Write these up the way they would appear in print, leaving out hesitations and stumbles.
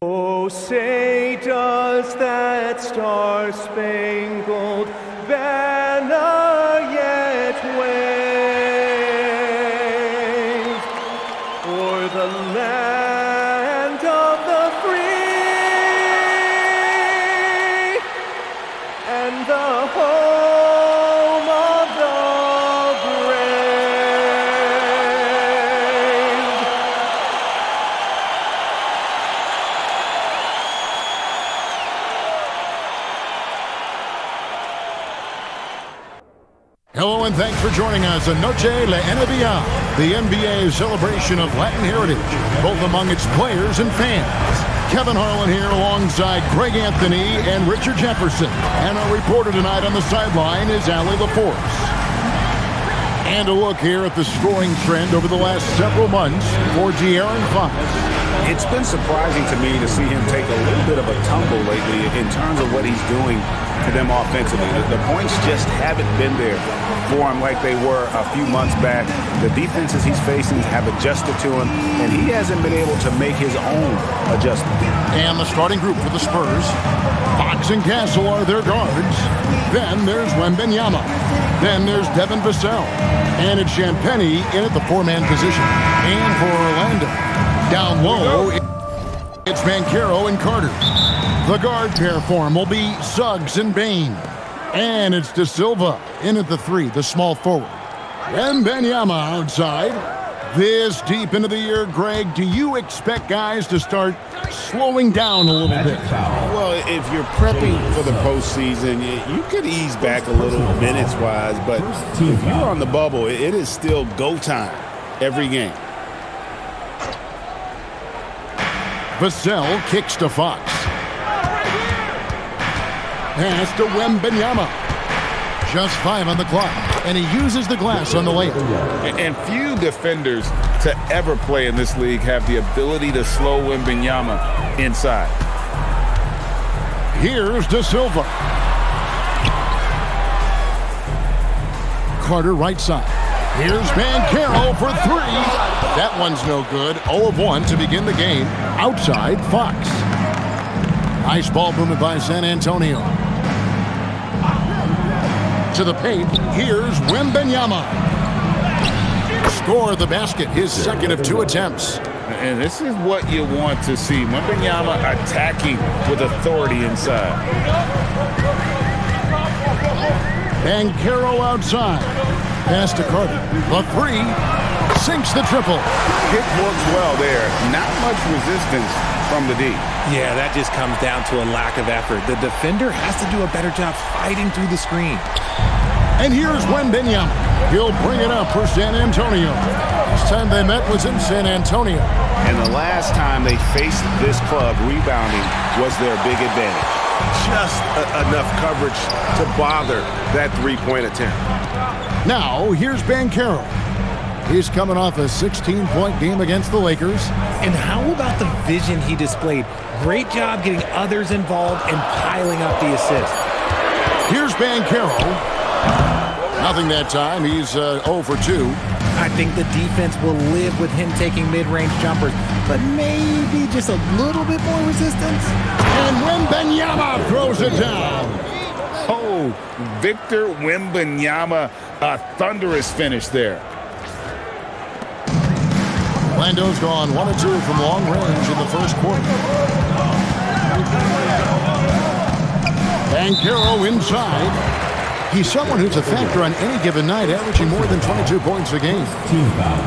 Oh, say does that star-spangled banner yet wave o'er the land of the free and the home of the brave? Hello and thanks for joining us on Noche La NBA, the NBA celebration of Latin heritage, both among its players and fans. Kevin Harlan here alongside Greg Anthony and Richard Jefferson. And our reporter tonight on the sideline is Allie LaForce. And a look here at the scoring trend over the last several months for De'Aaron Fox. It's been surprising to me to see him take a little bit of a tumble lately in terms of what he's doing to them offensively. The points just haven't been there for him like they were a few months back. The defenses he's facing have adjusted to him, and he hasn't been able to make his own adjustment. And the starting group for the Spurs, Fox and Castle are their guards. Then there's Wembanyama. Then there's Devin Vassell. And it's Champagnie in at the four-man position. And for Orlando, down low, it's Banchero and Carter. The guard pair form will be Suggs and Bane. And it's De Silva in at the three, the small forward. Wembanyama outside. This deep into the year, Greg, do you expect guys to start slowing down a little bit? Well, if you're prepping for the postseason, you could ease back a little minutes-wise, but if you're on the bubble, it is still go time every game. Vassell kicks to Fox. Pass to Wembanyama. Just 5 on the clock, and he uses the glass on the layup. And few defenders to ever play in this league have the ability to slow Wembanyama inside. Here's De Silva. Carter right side. Here's Banchero for three. That one's no good. 0 of 1 to begin the game. Outside, Fox. Nice ball movement by San Antonio. To the paint, here's Wembanyama. Score the basket, his second of 2 attempts. And this is what you want to see. Wembanyama attacking with authority inside. Banchero outside. Pass to Carter. The three. Sinks the triple. It works well there. Not much resistance from the D. Yeah, that just comes down to a lack of effort. The defender has to do a better job fighting through the screen. And here's Wembanyama. He'll bring it up for San Antonio. Last time they met was in San Antonio. And the last time they faced this club, rebounding was their big advantage. Just enough coverage to bother that three-point attempt. Now, here's Banchero. He's coming off a 16-point game against the Lakers. And how about the vision he displayed? Great job getting others involved and piling up the assist. Here's Banchero. Nothing that time. He's 0 for 2. I think the defense will live with him taking mid-range jumpers, but maybe just a little bit more resistance. And Wembanyama throws it down. Oh, Victor Wembanyama, a thunderous finish there. Orlando's gone 1 of 2 from long range in the first quarter. Banchero inside. He's someone who's a factor on any given night, averaging more than 22 points a game. Team foul.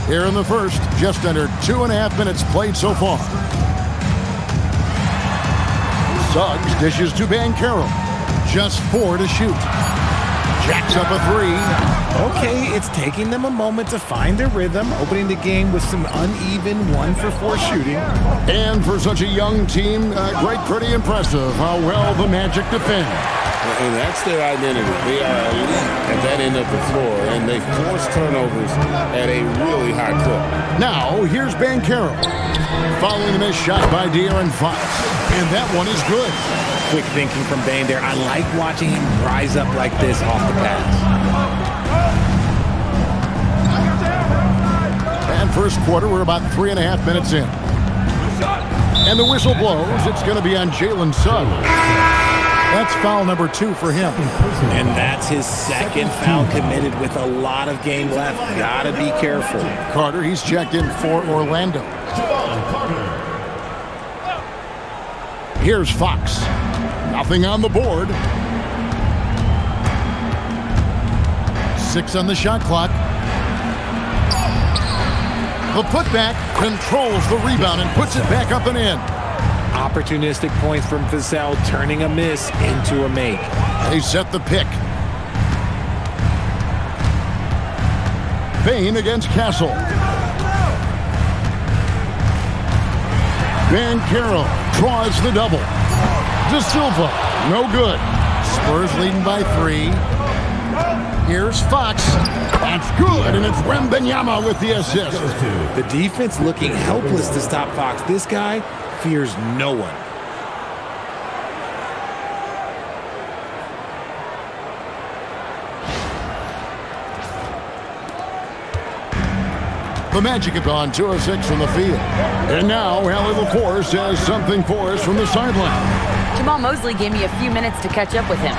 Here in the first, just under 2.5 minutes played so far. Suggs dishes to Banchero. Just 4 to shoot. Jacks up a 3. Okay, it's taking them a moment to find their rhythm, opening the game with some uneven 1-for-4 shooting. And for such a young team, pretty impressive how well the Magic defend. And that's their identity. They are elite at that end of the floor, and they force turnovers at a really high clip. Now, here's Banchero. Following the missed shot by De'Aaron Fox. And that one is good. Quick thinking from Bane there. I like watching him rise up like this off the pass. first quarter. We're about 3.5 minutes in. And the whistle blows. It's going to be on Jalen Suggs. That's foul number 2 for him. And that's his second foul committed with a lot of game left. Gotta be careful. Carter, he's checked in for Orlando. Here's Fox. Nothing on the board. 6 on the shot clock. The putback controls the rebound and puts it back up and in. Opportunistic points from Vassell, turning a miss into a make. They set the pick. Payne against Castle. Banchero draws the double. De Silva, no good. Spurs leading by 3. Here's Fox. That's good, and it's Wembanyama with the assist. The defense looking helpless to stop Fox. This guy fears no one. The Magic have gone 2 of 6 from the field. And now, Allie LaForce has something for us from the sideline. Jamal Mosley gave me a few minutes to catch up with him.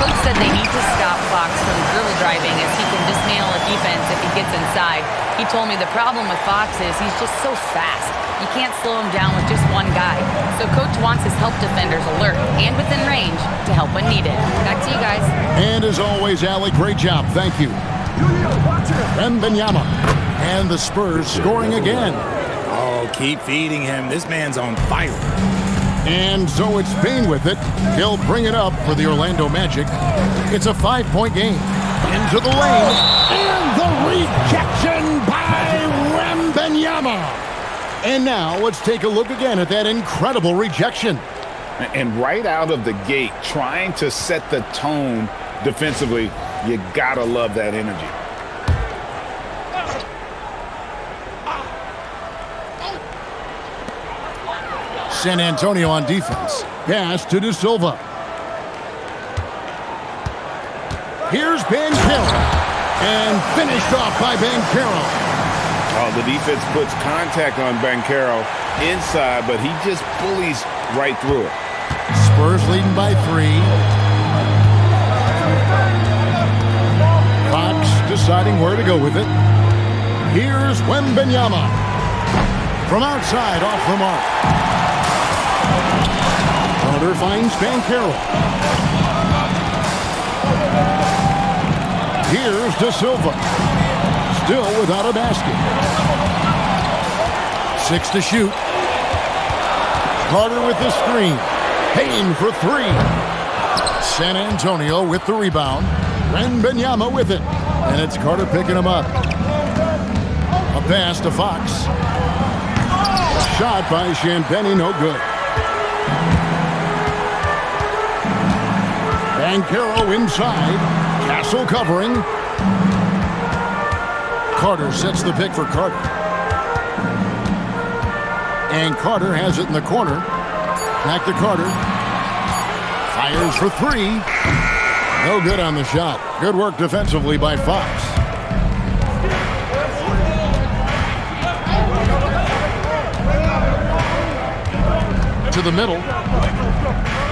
Coach said they need to stop Fox from dribble driving as he can dismantle a defense if he gets inside. He told me the problem with Fox is he's just so fast. You can't slow him down with just one guy. So Coach wants his help defenders alert and within range to help when needed. Back to you guys. And as always, Allie, great job. Thank you. Wembanyama. And the Spurs scoring again. Oh, keep feeding him. This man's on fire. And so it's Payne with it. He'll bring it up for the Orlando Magic. It's a 5-point game. Into the lane. And the rejection by Wembanyama. And now let's take a look again at that incredible rejection. And right out of the gate, trying to set the tone defensively, you gotta love that energy. San Antonio on defense. Pass to De Silva. Here's Banchero. And finished off by Banchero. Oh, the defense puts contact on Banchero inside, but he just bullies right through it. Spurs leading by 3. Fox deciding where to go with it. Here's Wembanyama. From outside, off the mark. Carter finds Banchero. Here's De Silva. Still without a basket. 6 to shoot. Carter with the screen. Payne for 3. San Antonio with the rebound. Wembanyama with it. And it's Carter picking him up. A pass to Fox. Shot by Champagnie, no good. Banchero inside. Castle covering. Carter sets the pick for Carter. And Carter has it in the corner. Back to Carter. Fires for 3. No good on the shot. Good work defensively by Fox. To the middle.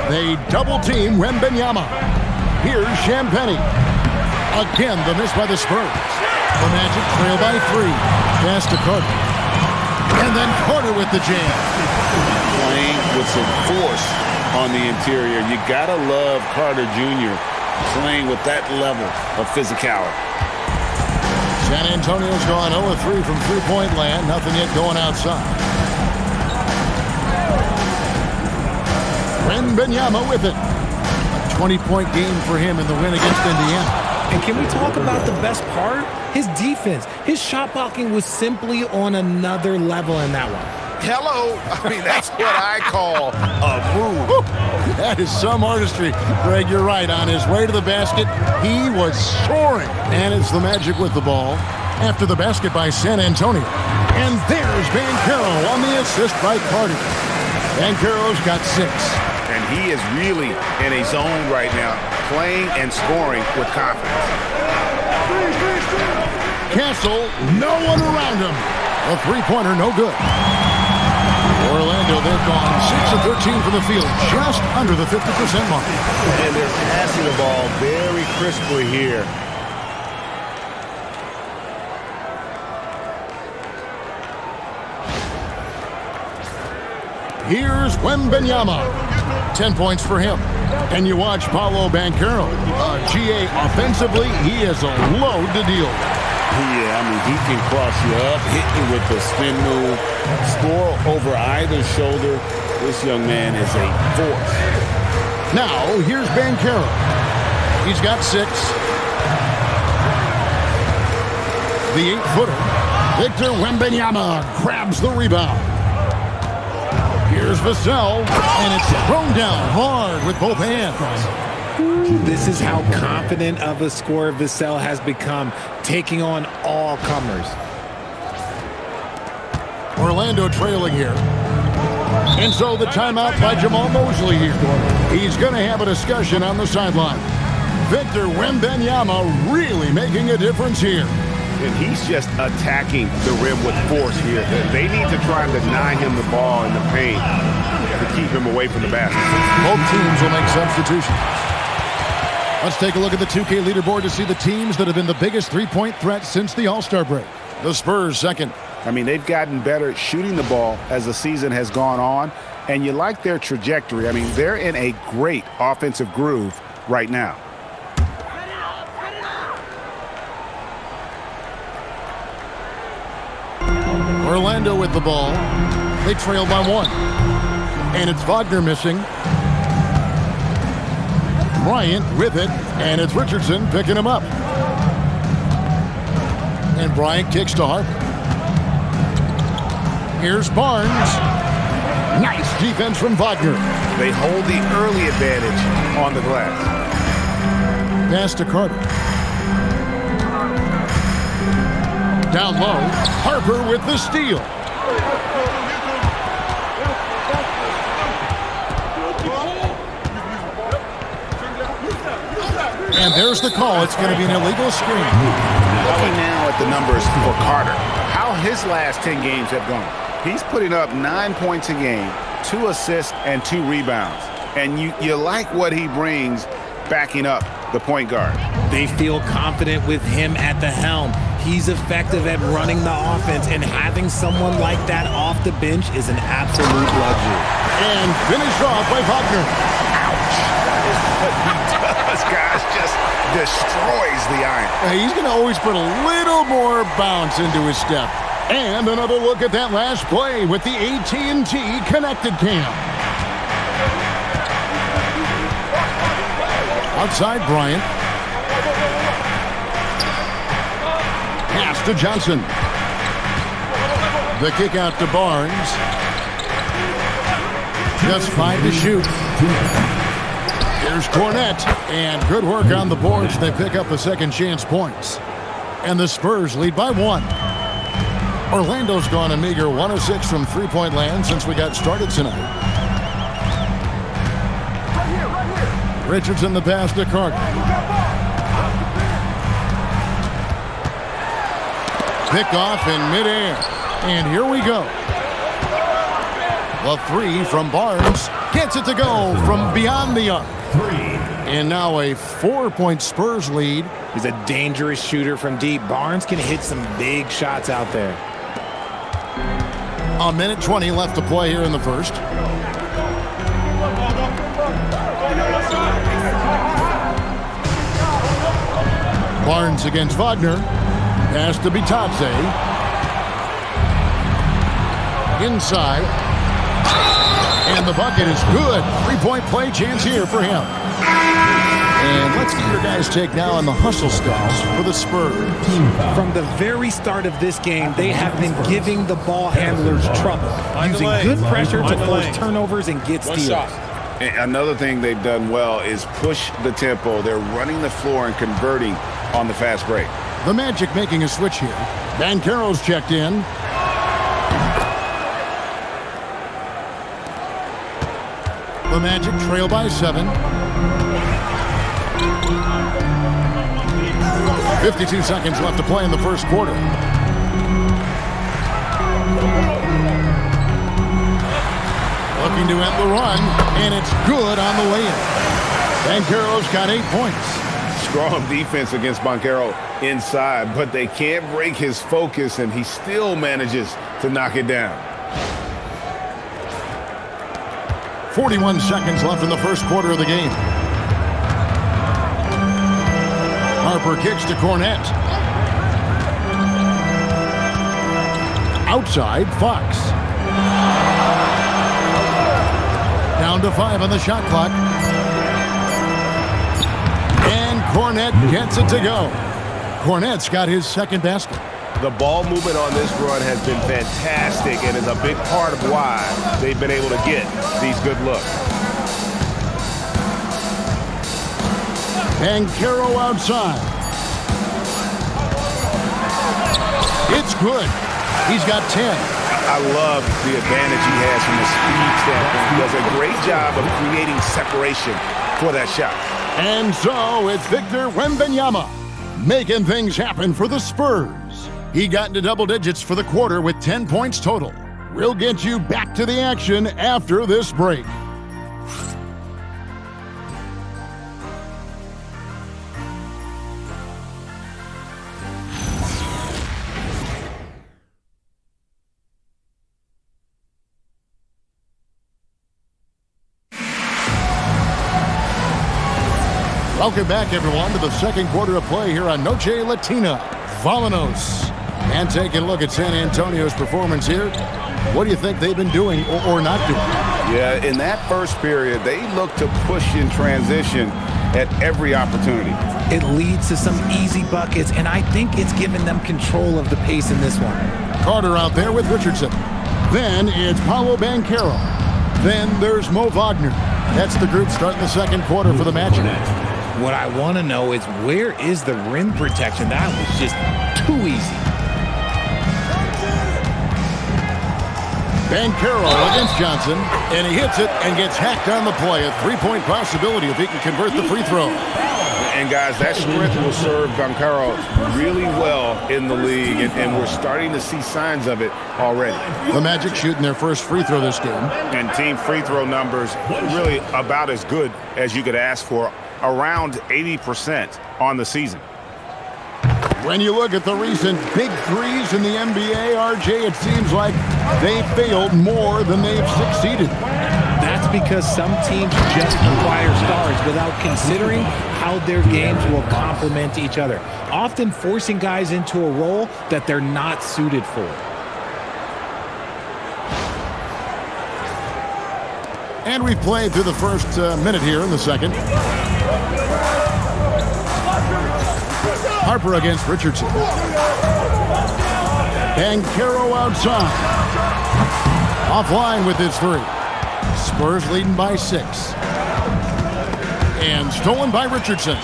They double team Wembanyama. Here's Champagnie. Again, the miss by the Spurs. The Magic trail by 3. Pass to Carter. And then Carter with the jam. Playing with some force on the interior. You gotta love Carter Jr. playing with that level of physicality. San Antonio's gone 0-3 from three-point land. Nothing yet going outside. Wembanyama with it. A 20-point game for him in the win against Indiana. And can we talk about the best part? His defense. His shot blocking was simply on another level in that one. Hello. I mean, that's what I call a move. That is some artistry. Greg, you're right. On his way to the basket, he was soaring. And it's the Magic with the ball after the basket by San Antonio. And there's Banchero on the assist by Carter. Banchero's got 6. And he is really in a zone right now, playing and scoring with confidence. Castle, no one around him. A three-pointer, no good. Orlando, they've gone 6 of 13 from the field, just under the 50% mark. And they're passing the ball very crisply here. Here's Wembanyama. 10 points for him. And you watch Paolo Banchero. GA offensively, he is a load to deal with. Yeah, I mean, he can cross you up, hit you with the spin move, score over either shoulder. This young man is a force. Now, here's Banchero. He's got 6. The 8-footer, Victor Wembanyama, grabs the rebound. Here's Vassell, and it's thrown down hard with both hands. This is how confident of a scorer Vassell has become, taking on all comers. Orlando trailing here. And so the timeout by Jamal Mosley here. He's going to have a discussion on the sideline. Victor Wembanyama really making a difference here. And he's just attacking the rim with force here. They need to try and deny him the ball in the paint to keep him away from the basket. Both teams will make substitutions. Let's take a look at the 2K leaderboard to see the teams that have been the biggest three-point threat since the All-Star break. The Spurs second. I mean, they've gotten better at shooting the ball as the season has gone on, and you like their trajectory. I mean, they're in a great offensive groove right now. Orlando with the ball. They trail by 1. And it's Wagner missing. Bryant with it, and it's Richardson picking him up. And Bryant kicks to Harper. Here's Barnes. Nice defense from Wagner. They hold the early advantage on the glass. Pass to Carter. Down low, Harper with the steal. And there's the call. It's going to be an illegal screen. Looking now at the numbers for Carter, how his last 10 games have gone. He's putting up 9 points a game, 2 assists, and 2 rebounds. And you like what he brings backing up the point guard. They feel confident with him at the helm. He's effective at running the offense, and having someone like that off the bench is an absolute luxury. And finished off by Wagner. This guy just destroys the iron. He's going to always put a little more bounce into his step. And another look at that last play with the AT&T Connected Cam. Outside Bryant. Pass to Johnson. The kick out to Barnes. Just 5 to shoot. Here's Cornette, and good work on the boards. They pick up the second chance points. And the Spurs lead by 1. Orlando's gone a meager 1 of 6 from three-point land since we got started tonight. Richardson the pass to Carter. Picked off in midair. And here we go. The 3 from Barnes. Gets it to go from beyond the arc. And now a 4-point Spurs lead. He's a dangerous shooter from deep. Barnes can hit some big shots out there. A minute 20 left to play here in the first. Barnes against Wagner. Pass to Bitadze. Inside. And the bucket is good. 3-point play chance here for him. And let's get your guys' take now on the hustle stats for the Spurs. From the very start of this game, they have been giving the ball handlers trouble, using good pressure to force turnovers and get steals. And another thing they've done well is push the tempo. They're running the floor and converting on the fast break. The Magic making a switch here. Banchero's checked in. The Magic trail by 7. 52 seconds left to play in the first quarter. Looking to end the run, and it's good on the way in. Banchero's got 8 points. Strong defense against Banchero inside, but they can't break his focus, and he still manages to knock it down. 41 seconds left in the first quarter of the game. Harper kicks to Cornette. Outside, Fox. Down to 5 on the shot clock. And Cornette gets it to go. Cornette's got his second basket. The ball movement on this run has been fantastic and is a big part of why they've been able to get these good looks. Banchero outside. It's good. He's got 10. I love the advantage he has from a speed standpoint. He does a great job of creating separation for that shot. And so it's Victor Wembanyama making things happen for the Spurs. He got into double digits for the quarter with 10 points total. We'll get you back to the action after this break. Welcome back, everyone, to the second quarter of play here on Noche Latina. Vámonos. And taking a look at San Antonio's performance here. What do you think they've been doing or not doing? Yeah, in that first period, they looked to push in transition at every opportunity. It leads to some easy buckets, and I think it's given them control of the pace in this one. Carter out there with Richardson. Then it's Paolo Banchero. Then there's Mo Wagner. That's the group starting the second quarter for the matchup. What I want to know is, where is the rim protection? That was just too easy. Banchero against Johnson, and he hits it and gets hacked on the play. A three-point possibility if he can convert the free throw. And guys, that strength will serve Banchero really well in the league, and we're starting to see signs of it already. The Magic shooting their first free throw this game. And team free throw numbers really about as good as you could ask for, around 80% on the season. When you look at the recent big threes in the NBA, RJ, it seems like they failed more than they've succeeded. That's because some teams just acquire stars without considering how their games will complement each other, often forcing guys into a role that they're not suited for. And we've played through the first minute here in the second. Harper against Richardson. Banchero outside. Offline with his three. Spurs leading by 6. And stolen by Richardson.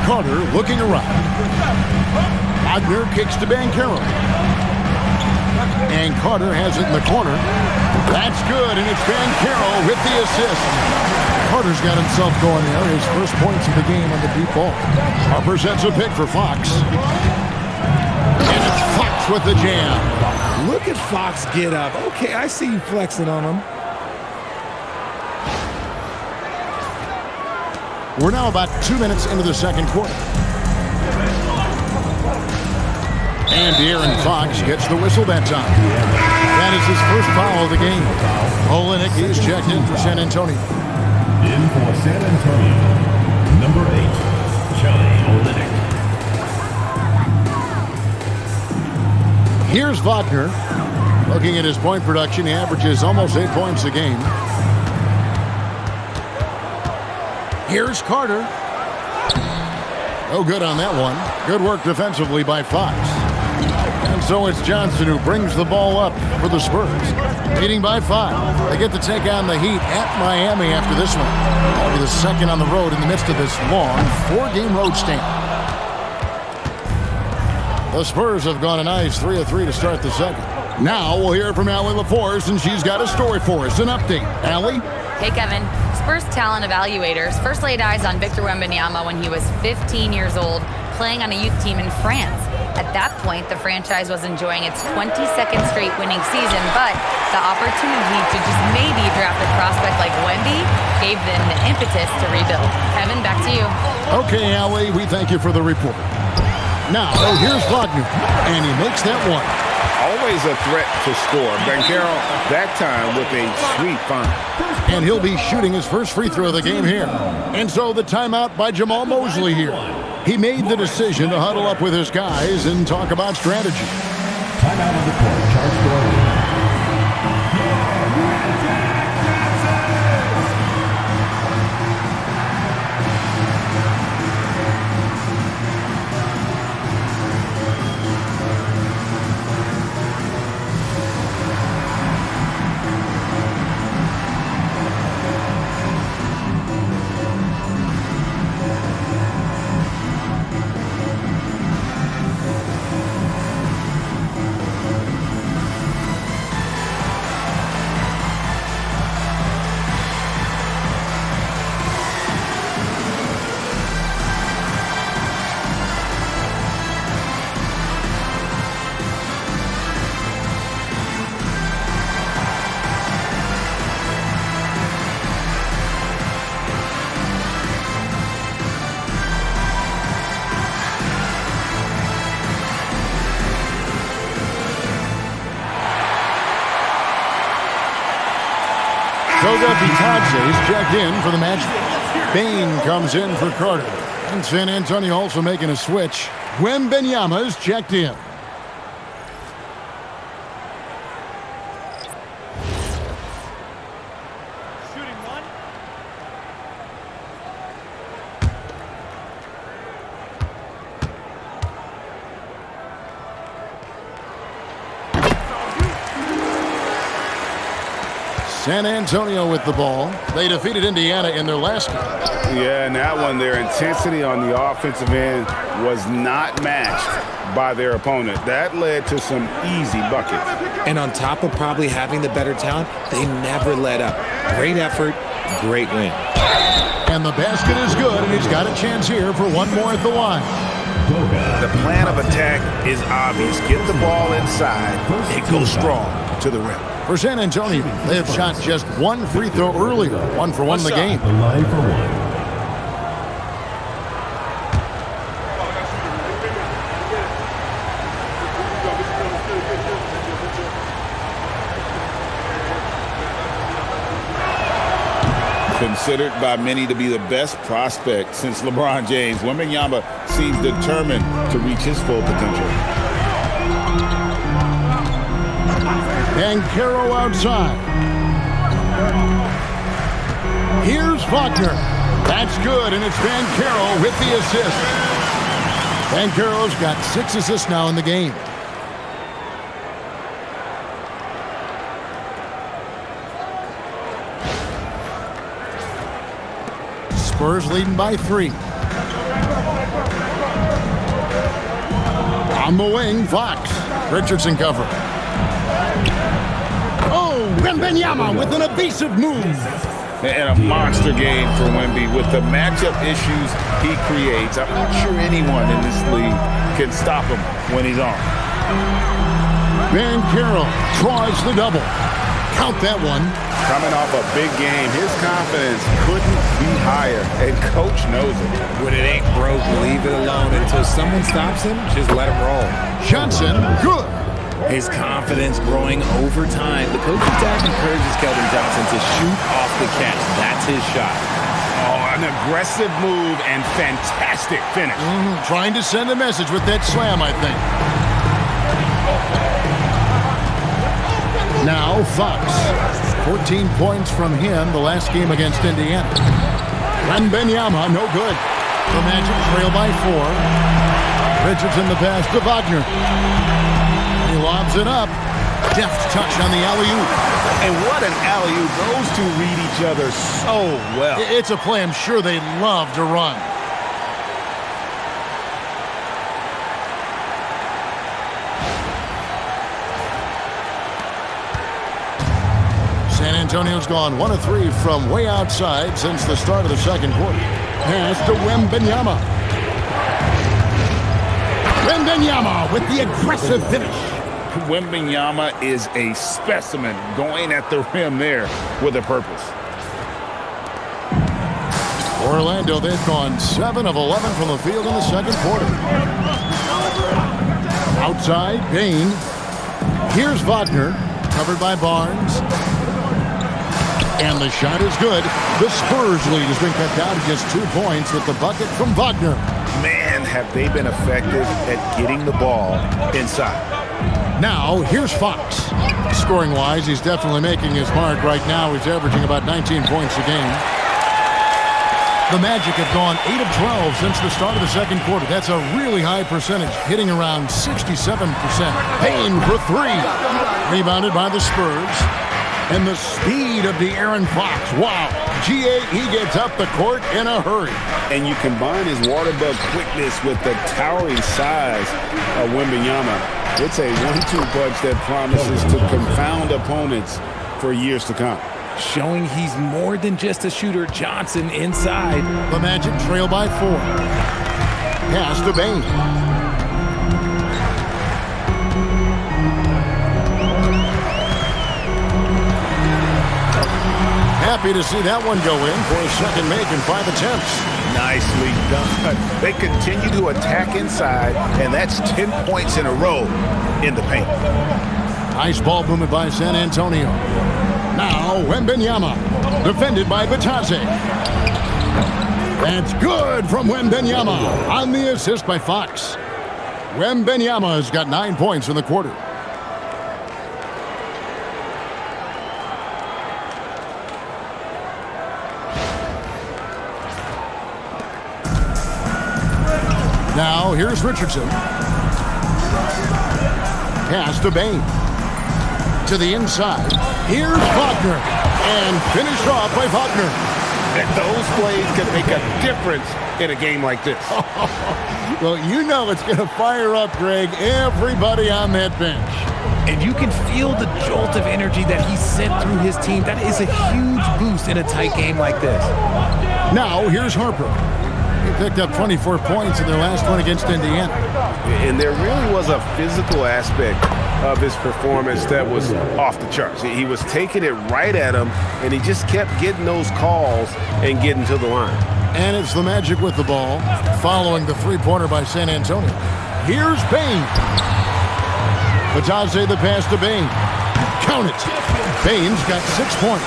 Carter looking around. Wagner kicks to Banchero. And Carter has it in the corner. That's good, and it's Banchero with the assist. Carter's got himself going there. His first points of the game on the deep ball. Harper sets a pick for Fox. And it's Fox with the jam. Look at Fox get up. Okay, I see you flexing on him. We're now about 2 minutes into the second quarter. And De'Aaron Fox gets the whistle that time. That is his first foul of the game. Olynyk is checked in for San Antonio. In for San Antonio, number 8, Johnny Olynyk. Here's Wagner. Looking at his point production, he averages almost 8 points a game. Here's Carter. No good on that one. Good work defensively by Fox. And so it's Johnson who brings the ball up for the Spurs. Leading by 5. They get to take on the Heat at Miami after this one. That'll be the second on the road in the midst of this long 4-game road stand. The Spurs have gone a nice 3 of 3 to start the second. Now we'll hear from Allie LaForce, and she's got a story for us, an update. Allie? Hey, Kevin. Spurs talent evaluators first laid eyes on Victor Wembanyama when he was 15 years old, playing on a youth team in France. At that point, the franchise was enjoying its 22nd straight winning season, but the opportunity to just maybe draft a prospect like Wemby gave them the impetus to rebuild. Kevin, back to you. Okay, Allie, we thank you for the report. Now, here's Wagner, and he makes that one. Always a threat to score. Banchero, that time with a sweet find. And he'll be shooting his first free throw of the game here. And so the timeout by Jamal Mosley here. He made the decision to huddle up with his guys and talk about strategy. Timeout on the court. Charge score. Bitadze is checked in for the match. Bain comes in for Carter. And San Antonio also making a switch. Wembanyama is checked in. San Antonio with the ball. They defeated Indiana in their last game. Yeah, and that one, their intensity on the offensive end was not matched by their opponent. That led to some easy buckets. And on top of probably having the better talent, they never let up. Great effort, great win. And the basket is good, and he's got a chance here for one more at the line. The plan of attack is obvious. Get the ball inside and go strong to the rim. For San Antonio, they have shot just one free throw earlier, 1 for 1 in the game. The line for one. Considered by many to be the best prospect since LeBron James, Wembanyama seems determined to reach his full potential. Banchero outside. Here's Wagner. That's good, and it's Banchero with the assist. Banchero's got 6 assists now in the game. Spurs leading by 3. On the wing, Fox. Richardson cover. Oh, Wembanyama with an evasive move. And a monster game for Wemby with the matchup issues he creates. I'm not sure anyone in this league can stop him when he's on. Banchero tries the double. Count that one. Coming off a big game, his confidence couldn't be higher, and coach knows it. When it ain't broke, leave it alone until someone stops him. Just let him roll. Johnson, good. His confidence growing over time. The coaching staff encourages Keldon Johnson to shoot off the catch. That's his shot. Oh, an aggressive move and fantastic finish. Trying to send a message with that slam, I think. Now Fox. 14 points from him the last game against Indiana. Wembanyama, no good. The Magic trail by 4. Richardson the pass to Wagner. He lobs it up. Deft touch on the alley-oop. And what an alley-oop. Those two read each other so well. It's a play I'm sure they love to run. San Antonio's gone 1 of 3 from way outside since the start of the second quarter. Pass to Wembanyama. Wembanyama with the aggressive finish. Wembanyama is a specimen going at the rim there with a purpose. Orlando, they've gone 7 of 11 from the field in the second quarter. Outside, Bain. Here's Wagner, covered by Barnes. And the shot is good. The Spurs lead has been cut down to just 2 points with the bucket from Wagner. Man, have they been effective at getting the ball inside. Now, here's Fox. Scoring-wise, he's definitely making his mark right now. He's averaging about 19 points a game. The Magic have gone 8 of 12 since the start of the second quarter. That's a really high percentage, hitting around 67%. Payne for 3. Rebounded by the Spurs. And the speed of De'Aaron Fox. Wow. G.A., he gets up the court in a hurry. And you combine his water bug quickness with the towering size of Wembanyama. It's a 1-2 punch that promises to confound opponents for years to come. Showing he's more than just a shooter. Johnson inside. The Magic trail by 4. Pass to Bain. Happy to see that one go in for a second make in 5 attempts. Nicely done. They continue to attack inside, and that's 10 points in a row in the paint. Nice ball movement by San Antonio. Now, Wembanyama, defended by Batadze. That's good from Wembanyama on the assist by Fox. Wembanyama has got 9 points in the quarter. Now, here's Richardson. Pass to Bain. To the inside. Here's Wagner. And finished off by Wagner. And those plays can make a difference in a game like this. Well, you know it's going to fire up, Greg, everybody on that bench. And you can feel the jolt of energy that he sent through his team. That is a huge boost in a tight game like this. Now, here's Harper. He picked up 24 points in their last one against Indiana. And there really was a physical aspect of his performance that was off the charts. He was taking it right at him, and he just kept getting those calls and getting to the line. And it's the Magic with the ball, following the three-pointer by San Antonio. Here's Bain. Batadze the pass to Bain. Count it. Bain's got 6 points.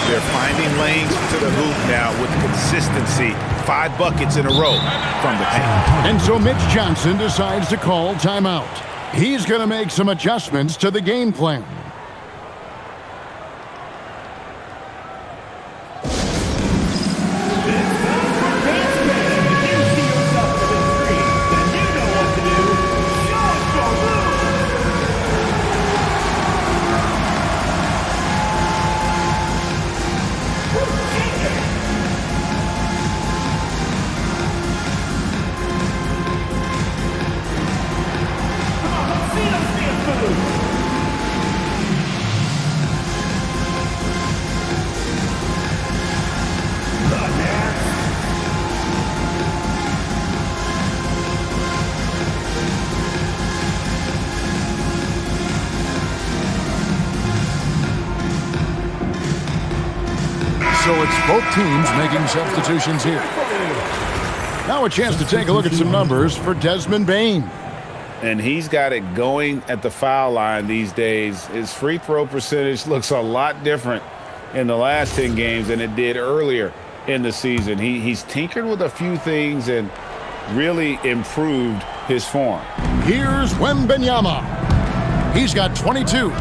They're finding lanes to the hoop now with consistency. 5 buckets in a row from the paint. And so Mitch Johnson decides to call timeout. He's going to make some adjustments to the game plan. So it's both teams making substitutions here. Now a chance to take a look at some numbers for Desmond Bain. And he's got it going at the foul line these days. His free throw percentage looks a lot different in the last 10 games than it did earlier in the season. He's tinkered with a few things and really improved his form. Here's Wembanyama. He's got 22.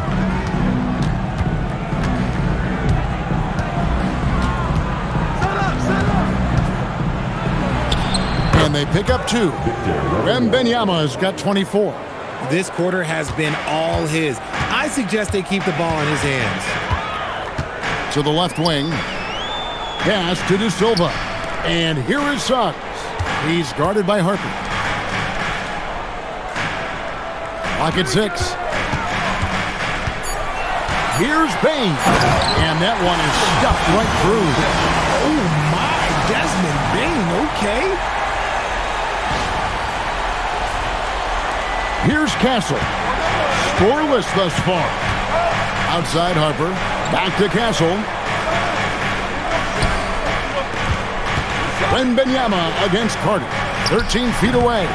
And they pick up 2. Wembanyama's got 24. This quarter has been all his. I suggest they keep the ball in his hands. To the left wing. Pass to De Silva. And here is Suggs. He's guarded by Harper. Clock at 6. Here's Bain. And that one is stuffed right through. Oh, my. Desmond Bain, okay. Here's Castle. Scoreless thus far. Outside Harper. Back to Castle. Wembanyama against Carter. 13 feet away.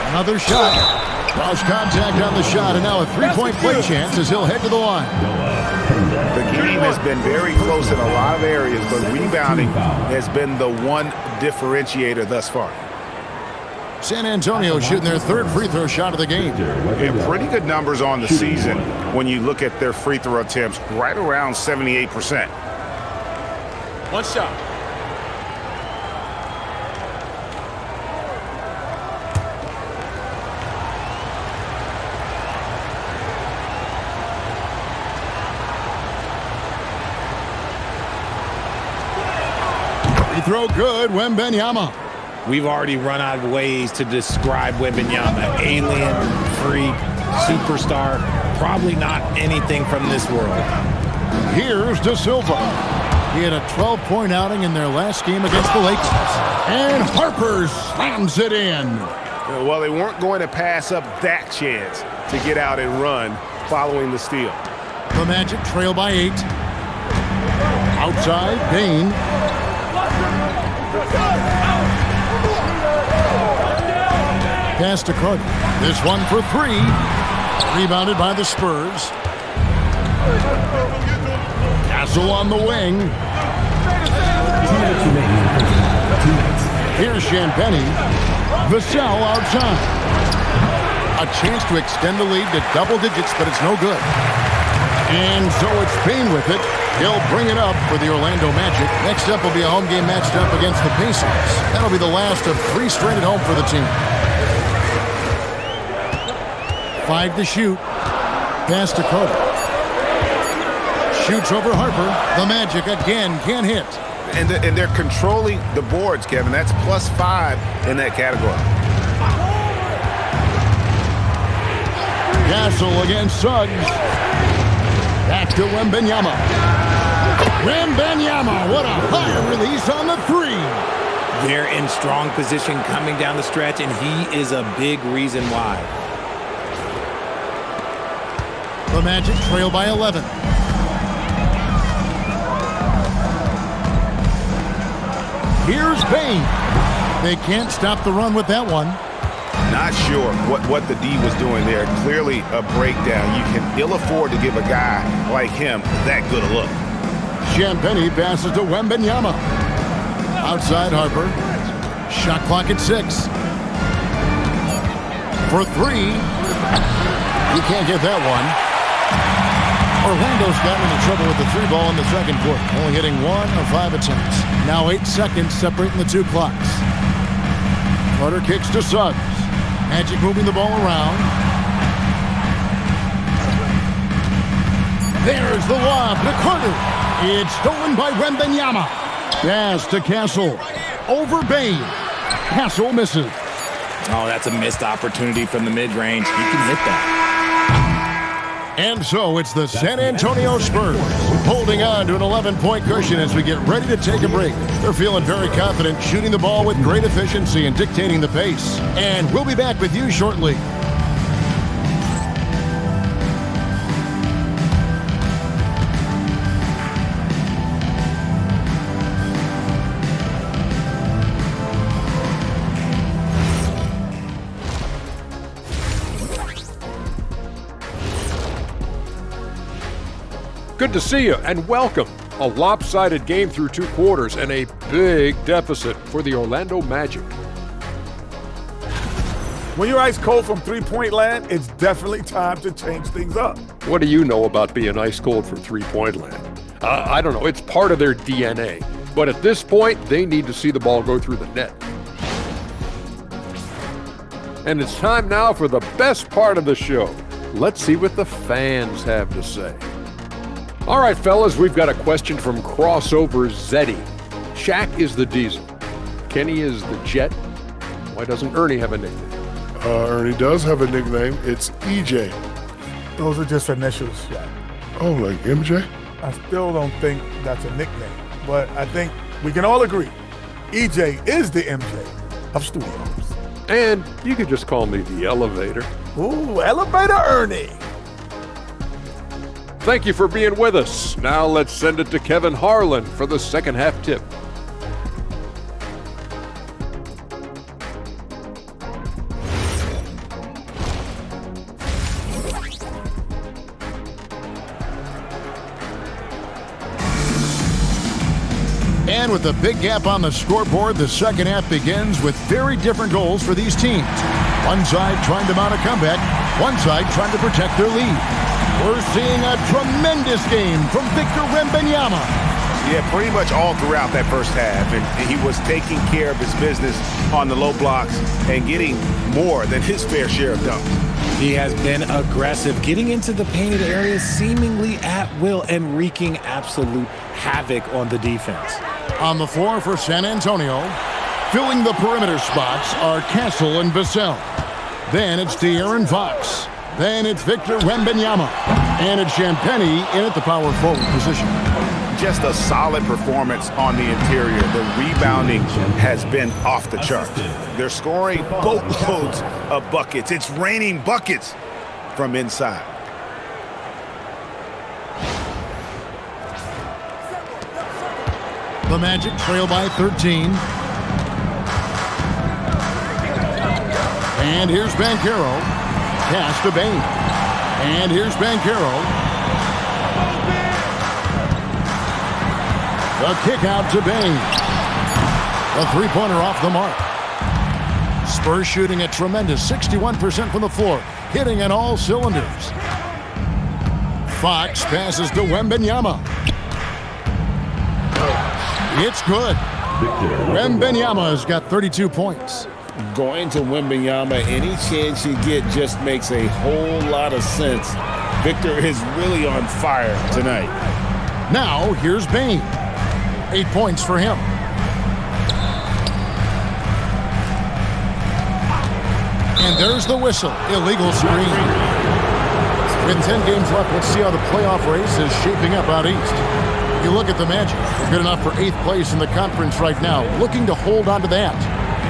Another shot. Cross contact on the shot, and now a three-point play chance as he'll head to the line. The game has been very close in a lot of areas, but rebounding has been the one differentiator thus far. San Antonio shooting their third free throw shot of the game. And pretty good numbers on the season when you look at their free throw attempts, right around 78%. One shot. Free throw good, Wembanyama. We've already run out of ways to describe Wembanyama. Alien, freak, superstar, probably not anything from this world. Here's De Silva. He had a 12-point outing in their last game against the Lakers. And Harper slams it in. Well, they weren't going to pass up that chance to get out and run following the steal. The Magic trail by 8. Outside, Bain. Pass to Carter. This one for 3. Rebounded by the Spurs. Castle on the wing. Here's Champagnie. Vassell outside. A chance to extend the lead to double digits, but it's no good. And so it's Bain with it. He'll bring it up for the Orlando Magic. Next up will be a home game matched up against the Pacers. That'll be the last of 3 straight at home for the team. 5 to shoot. Pass to Carter. Shoots over Harper. The Magic again can't hit. And they're controlling the boards, Kevin. That's +5 in that category. Castle against Suggs. Back to Wembanyama. Wembanyama, what a high release on the 3. They're in strong position coming down the stretch, and he is a big reason why. The Magic trail by 11. Here's Bain. They can't stop the run with that one. Not sure what the D was doing there. Clearly a breakdown. You can ill afford to give a guy like him that good a look. Champagnie passes to Wembanyama. Outside Harper. Shot clock at 6. For 3. You can't get that one. Orlando's gotten into trouble with the 3 ball in the second quarter, only hitting 1 of 5 attempts. Now 8 seconds separating the 2 clocks. Carter kicks to Suggs. Magic moving the ball around. There's the lob to Carter. It's stolen by Wembanyama. Pass to Castle. Over Bain. Castle misses. Oh, that's a missed opportunity from the mid-range. He can hit that. And so it's the San Antonio Spurs holding on to an 11-point cushion as we get ready to take a break. They're feeling very confident, shooting the ball with great efficiency and dictating the pace. And we'll be back with you shortly. Good to see you and welcome. A lopsided game through 2 quarters and a big deficit for the Orlando Magic. When you're ice cold from three-point land, it's definitely time to change things up. What do you know about being ice cold for three-point land? I don't know. It's part of their DNA. But at this point, they need to see the ball go through the net. And it's time now for the best part of the show. Let's see what the fans have to say. All right, fellas, we've got a question from Crossover Zeddy. Shaq is the Diesel. Kenny is the Jet. Why doesn't Ernie have a nickname? Ernie does have a nickname. It's EJ. Those are just initials, yeah. Oh, like MJ? I still don't think that's a nickname, but I think we can all agree EJ is the MJ of studios. And you could just call me the Elevator. Ooh, Elevator Ernie. Thank you for being with us. Now let's send it to Kevin Harlan for the second half tip. And with a big gap on the scoreboard, the second half begins with very different goals for these teams. One side trying to mount a comeback, one side trying to protect their lead. We're seeing a tremendous game from Victor Wembanyama. Yeah, pretty much all throughout that first half, and he was taking care of his business on the low blocks and getting more than his fair share of dunks. He has been aggressive, getting into the painted areas seemingly at will and wreaking absolute havoc on the defense. On the floor for San Antonio, filling the perimeter spots are Castle and Vassell. Then it's De'Aaron Fox. Then it's Victor Wembanyama. And it's Champagnie in at the power forward position. Just a solid performance on the interior. The rebounding has been off the charts. They're scoring boatloads of buckets. It's raining buckets from inside. The Magic trail by 13. And here's Banchero. Pass to Bane. And here's Banchero. The kick out to Bane. A three-pointer off the mark. Spurs shooting a tremendous 61% from the floor, hitting on all cylinders. Fox passes to Wembanyama. It's good. Wembanyama has got 32 points. Going to Wembanyama any chance you get just makes a whole lot of sense. Victor is really on fire tonight. Now, here's Bane. 8 points for him. And there's the whistle. Illegal screen. With 10 games left, let's see how the playoff race is shaping up out east. You look at the Magic. They're good enough for 8th place in the conference right now, looking to hold on to that.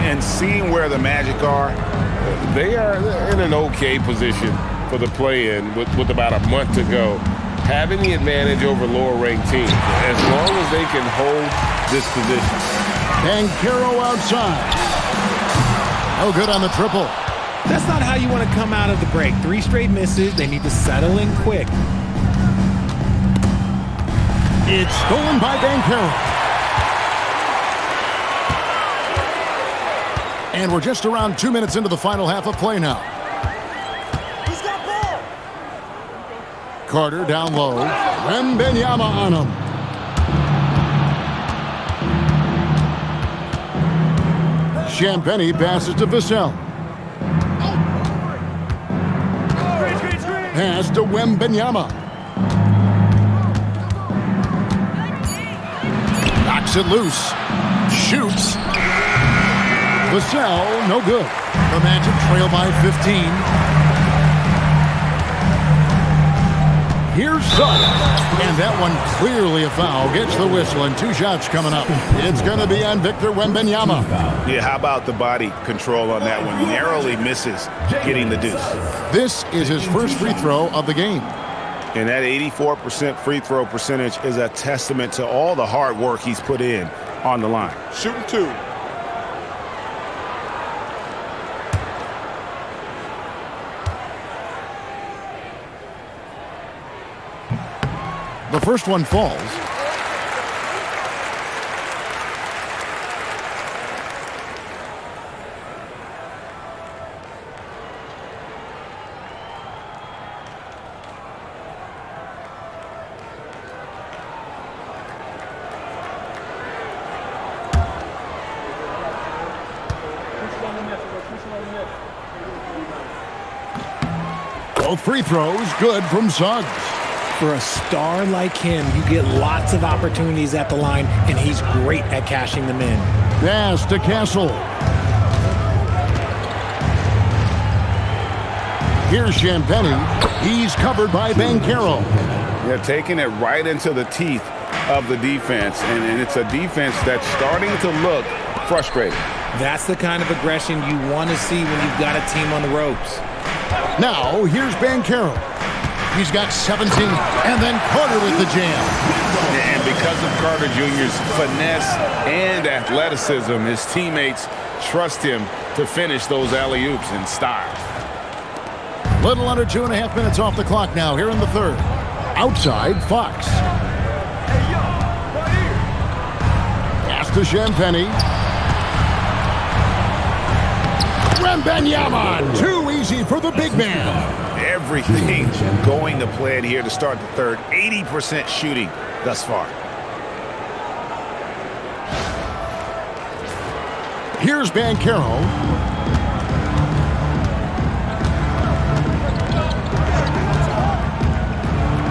And seeing where the Magic are, They are in an okay position for the play-in with about a month to go. Having the advantage over lower-ranked teams, as long as they can hold this position. Banchero outside. No good on the triple. That's not how you want to come out of the break. 3 straight misses. They need to settle in quick. It's stolen by Banchero. And we're just around 2 minutes into the final half of play now. He's got ball. Carter down low. Wembanyama on him. Champagnie passes to Vassell. Pass to Wembanyama. Knocks it loose. Shoots. Vassell, no good. The Magic trail by 15. Here's Suggs. And that one clearly a foul. Gets the whistle and 2 shots coming up. It's going to be on Victor Wembanyama. yeah, how about the body control on that one? Narrowly misses getting the deuce. This is his first free throw of the game. And that 84% free throw percentage is a testament to all the hard work he's put in on the line. Shooting 2. The first one falls. Both free throws good from Suggs. For a star like him, you get lots of opportunities at the line, and he's great at cashing them in. Pass to Castle. Here's Champagnie. He's covered by Banchero. They're taking it right into the teeth of the defense, and it's a defense that's starting to look frustrated. That's the kind of aggression you want to see when you've got a team on the ropes. Now, here's Banchero. He's got 17, and then Carter with the jam. And because of Carter Jr.'s finesse and athleticism, his teammates trust him to finish those alley-oops in style. Little under 2.5 minutes off the clock now here in the third. Outside, Fox. Pass to Champagny. Wembanyama, too easy for the big man. Everything going to plan here to start the third. 80% shooting thus far. Here's Banchero.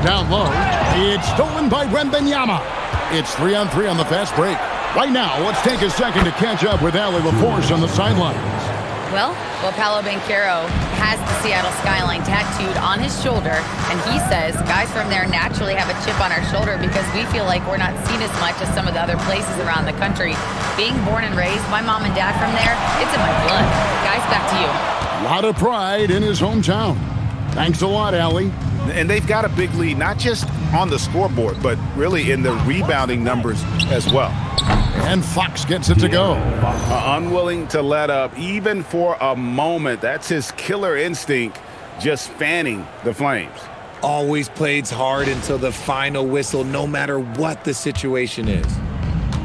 Down low. It's stolen by Wembanyama. It's 3-on-3 on the fast break. Right now, let's take a second to catch up with Allie LaForce on the sidelines. Well, Paolo Banchero has the Seattle skyline tattooed on his shoulder, and he says guys from there naturally have a chip on our shoulder because we feel like we're not seen as much as some of the other places around the country. Being born and raised, my mom and dad from there, it's in my blood. Guys, back to you. A lot of pride in his hometown. Thanks a lot, Allie. And they've got a big lead, not just on the scoreboard, but really in the rebounding numbers as well. And Fox gets it to go. Unwilling to let up even for a moment. That's his killer instinct, just fanning the flames. Always plays hard until the final whistle, no matter what the situation is.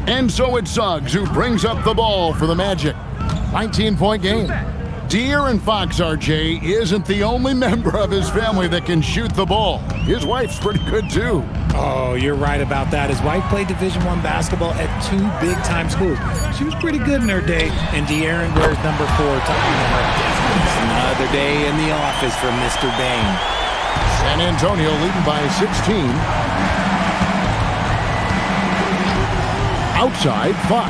And so it's Suggs who brings up the ball for the Magic. 19-point game. De'Aaron Fox, RJ, isn't the only member of his family that can shoot the ball. His wife's pretty good, too. Oh, you're right about that. His wife played Division I basketball at 2 big-time schools. She was pretty good in her day, and De'Aaron wears number 4 to honor her. It's another day in the office for Mr. Bain. San Antonio leading by 16. Outside, Fox.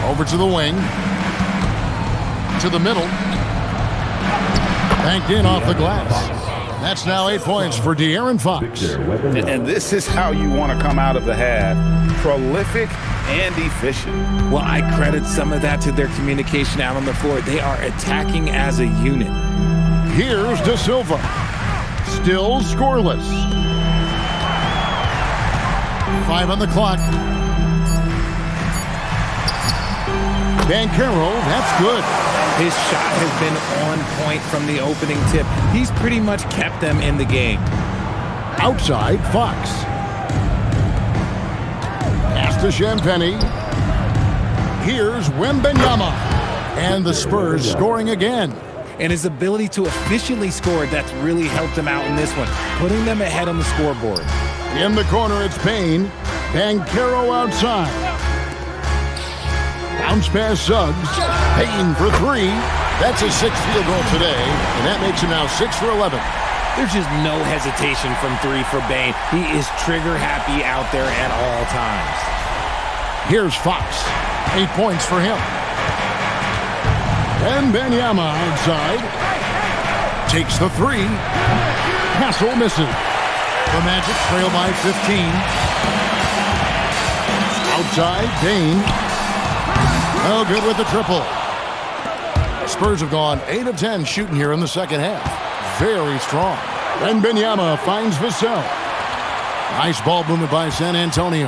Over to the wing. To the middle. Banked in off the glass. That's now 8 points for De'Aaron Fox. And this is how you want to come out of the half. Prolific and efficient. Well, I credit some of that to their communication out on the floor. They are attacking as a unit. Here's De Silva. Still scoreless. 5 on the clock. Banchero, that's good. His shot has been on point from the opening tip. He's pretty much kept them in the game. Outside, Fox. Pass to Champagny. Here's Wembanyama. And the Spurs scoring again. And his ability to efficiently score, that's really helped him out in this one, putting them ahead on the scoreboard. In the corner, it's Payne. Banchero outside. Bounce pass Suggs. Payne for 3. That's his 6th field goal today, and that makes him now 6 for 11. There's just no hesitation from 3 for Bain. He is trigger happy out there at all times. Here's Fox. 8 points for him. And Wembanyama outside. Takes the 3. Hassel misses. The Magic trail by 15. Outside, Bain. Oh, good with the triple. Spurs have gone 8 of 10 shooting here in the second half. Very strong. Wembanyama finds Vassell. Nice ball movement by San Antonio.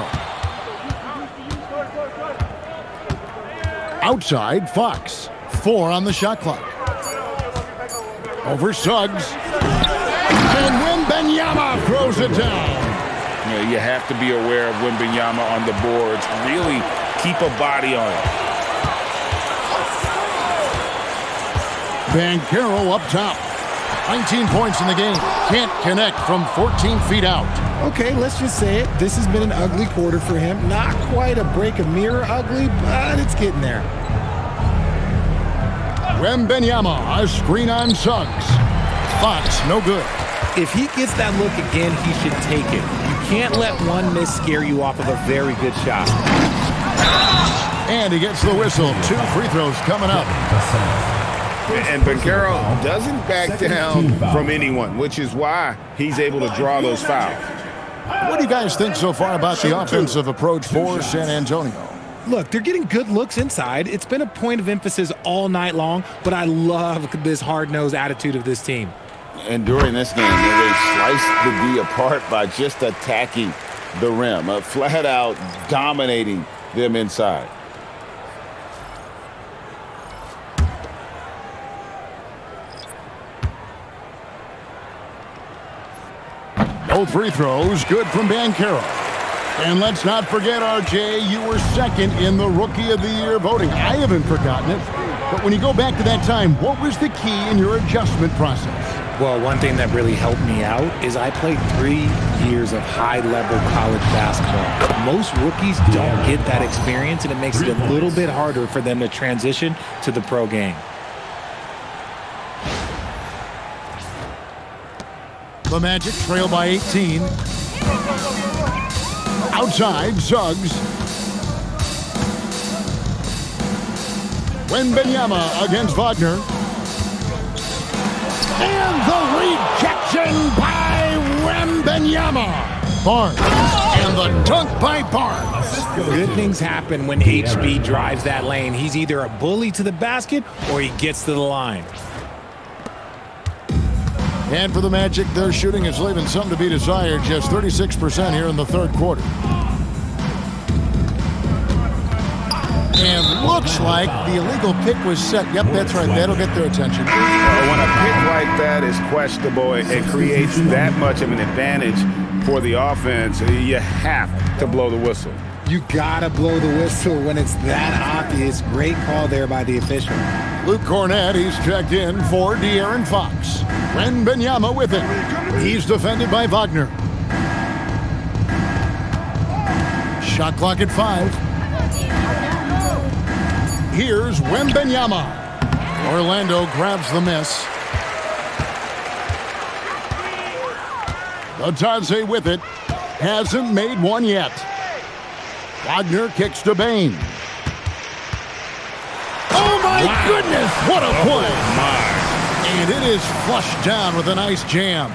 Outside, Fox. 4 on the shot clock. Over Suggs. And Wembanyama throws it down. You have to be aware of Wembanyama on the boards. Really keep a body on it. Banchero up top. 19 points in the game. Can't connect from 14 feet out. Okay, let's just say it. This has been an ugly quarter for him. Not quite a break a mirror ugly, but it's getting there. Wembanyama, a screen on Suggs. Fox, no good. If he gets that look again, he should take it. You can't let one miss scare you off of a very good shot. And he gets the whistle. 2 free throws coming up. And Vaquero doesn't back down from anyone, which is why he's able to draw those fouls. What do you guys think so far about the offensive approach for San Antonio? Look, they're getting good looks inside. It's been a point of emphasis all night long, but I love this hard-nosed attitude of this team. And during this game, they sliced the D apart by just attacking the rim, flat out dominating them inside. Both free throws good from Banchero. And let's not forget, RJ, you were second in the Rookie of the Year voting. I haven't forgotten it. But when you go back to that time, what was the key in your adjustment process? Well, one thing that really helped me out is I played 3 years of high-level college basketball. Most rookies don't get that experience, and it makes it a little bit harder for them to transition to the pro game. The Magic trail by 18. Outside, Suggs. Wembanyama against Wagner. And the rejection by Wembanyama. Barnes. And the dunk by Barnes. Good things happen when HB drives that lane. He's either a bully to the basket or he gets to the line. And for the Magic, their shooting is leaving something to be desired. Just 36% here in the third quarter. And looks like the illegal pick was set. Yep, that's right. That'll get their attention. When a pick like that is questionable and creates that much of an advantage for the offense, you have to blow the whistle. You gotta blow the whistle when it's that obvious. Great call there by the official. Luke Cornett, he's checked in for De'Aaron Fox. Wembanyama with it. He's defended by Wagner. Shot clock at 5. Here's Wembanyama. Orlando grabs the miss. Batadze with it. Hasn't made one yet. Wagner kicks to Bane. Oh my goodness, what a play! And it is flushed down with a nice jam.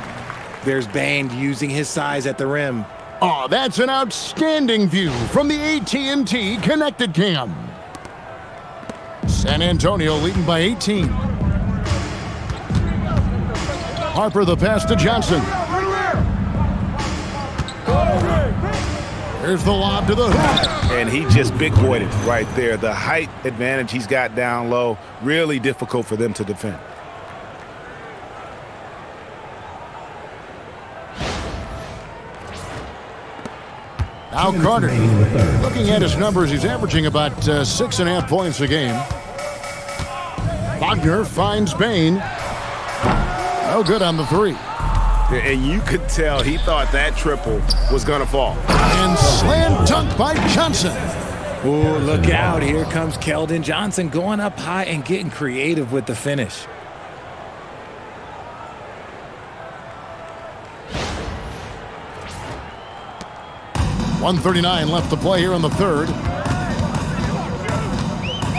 There's Bane using his size at the rim. Oh, that's an outstanding view from the AT&T Connected Cam. San Antonio leading by 18. Harper the pass to Johnson. There's the lob to the hoop. And he just big-boyed it right there. The height advantage he's got down low, really difficult for them to defend. Now Carter, looking at his numbers, he's averaging about 6.5 points a game. Wagner finds Bane. No good on the 3. And you could tell he thought that triple was going to fall. And slam dunk by Johnson. Oh, look out. Here comes Keldon Johnson going up high and getting creative with the finish. .139 left to play here in the third.